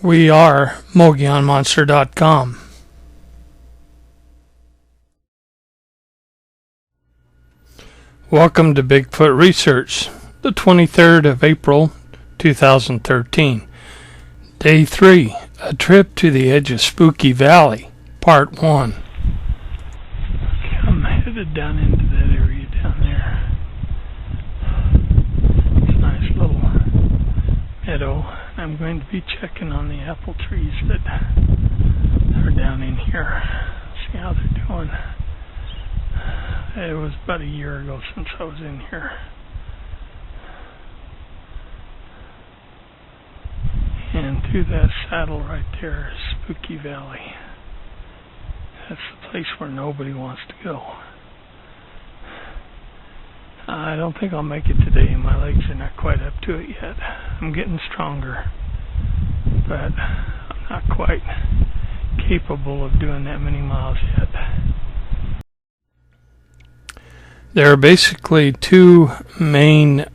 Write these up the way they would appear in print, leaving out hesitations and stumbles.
We are MogollonMonster.com. Welcome to Bigfoot Research, the 23rd of April, 2013. Day 3, a trip to the edge of Spooky Valley, Part 1. Okay, I'm headed down into that area down there. It's a nice little meadow. I'm going to be checking on the apple trees that are down in here. See how they're doing. It was about a year ago since I was in here. And through that saddle right there is Spooky Valley. That's the place where nobody wants to go. I don't think I'll make it today. My legs are not quite up to it yet. I'm getting stronger, but I'm not quite capable of doing that many miles yet. There are basically two main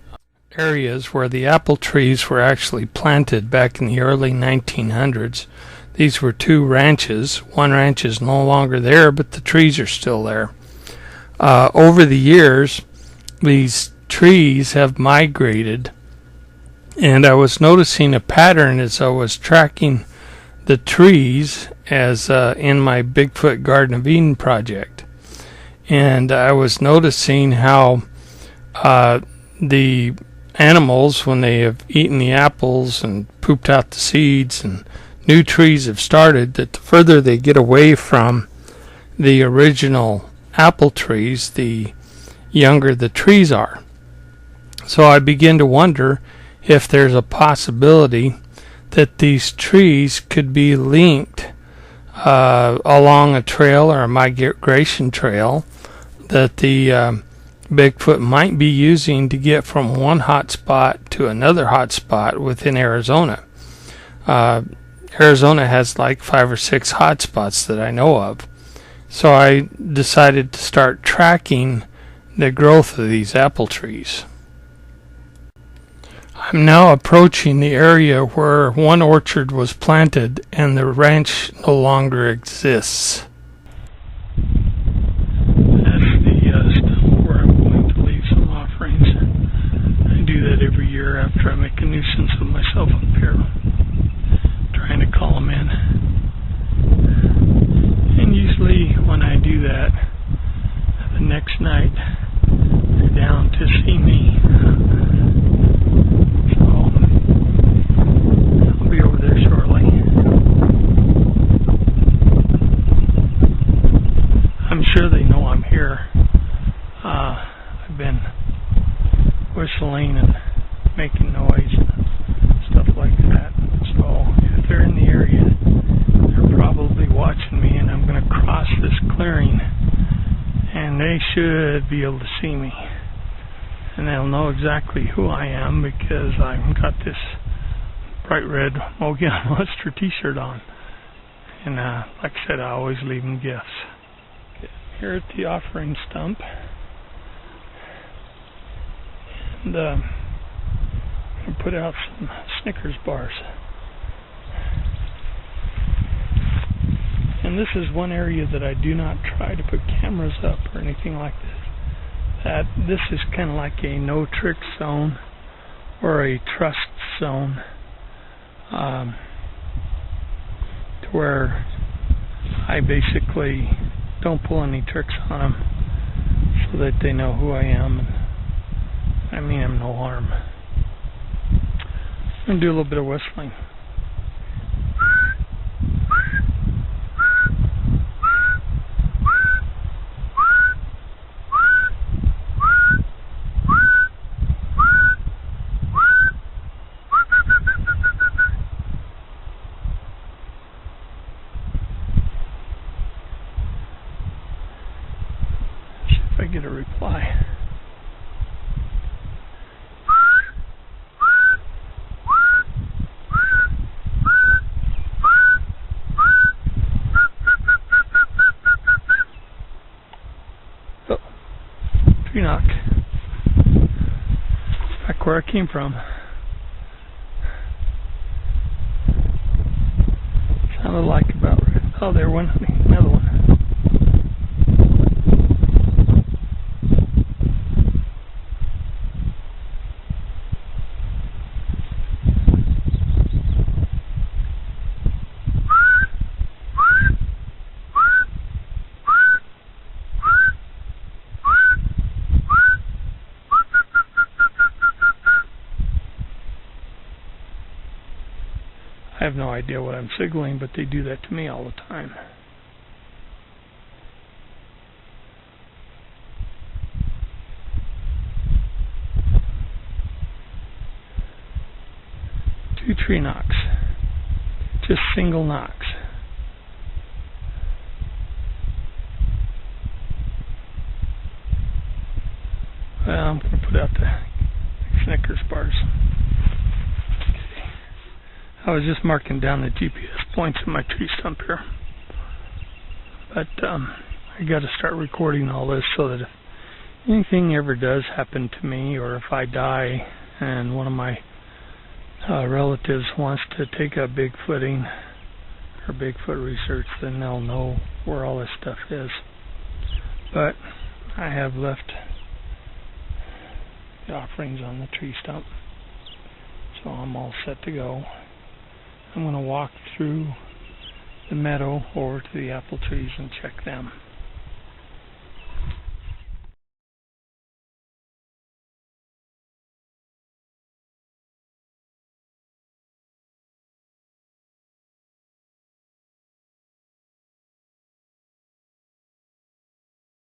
areas where the apple trees were actually planted back in the early 1900s. These were two ranches. One ranch is no longer there, but the trees are still there. Over the years, these trees have migrated, and I was noticing a pattern as I was tracking the trees as in my Bigfoot Garden of Eden project. And I was noticing how the animals, when they have eaten the apples and pooped out the seeds and new trees have started, that the further they get away from the original apple trees, the younger the trees are. So I begin to wonder if there's a possibility that these trees could be linked along a trail or a migration trail that the Bigfoot might be using to get from one hot spot to another hot spot within Arizona. Arizona has like 5 or 6 hot spots that I know of. So I decided to start tracking the growth of these apple trees. I'm now approaching the area where one orchard was planted and the ranch no longer exists. That's the stump where I'm going to leave some offerings. I do that every year after I make a nuisance of myself up here, trying to call them in. And usually when I do that, the next night they're down to see me. So I'll be over there shortly. I'm sure they know I'm here. I've been whistling and making noise and stuff like that. So if they're in the area, they're probably watching me, and I'm going to cross this clearing, and they should be able to see me. And they'll know exactly who I am because I've got this bright red Mogollon Monster t-shirt on. And like I said, I always leave them gifts. Here at the offering stump. And I'm going to put out some Snickers bars. And this is one area that I do not try to put cameras up or anything like this. This is kind of like a no-trick zone or a trust zone, to where I basically don't pull any tricks on them so that they know who I am, and I mean them no harm. I'm going to do a little bit of whistling. I get a reply. Oh, tree knock. Back where I came from. sounded like about right. Oh, there one, honey. Another one. I have no idea what I'm signaling, but they do that to me all the time. Two tree knocks. Just single knocks. Well, I'm going to put out the Snickers bars. I was just marking down the GPS points in my tree stump here. But I got to start recording all this so that if anything ever does happen to me, or if I die and one of my relatives wants to take a Bigfooting or Bigfoot research, then they'll know where all this stuff is. But I have left the offerings on the tree stump, so I'm all set to go. I'm going to walk through the meadow over to the apple trees and check them.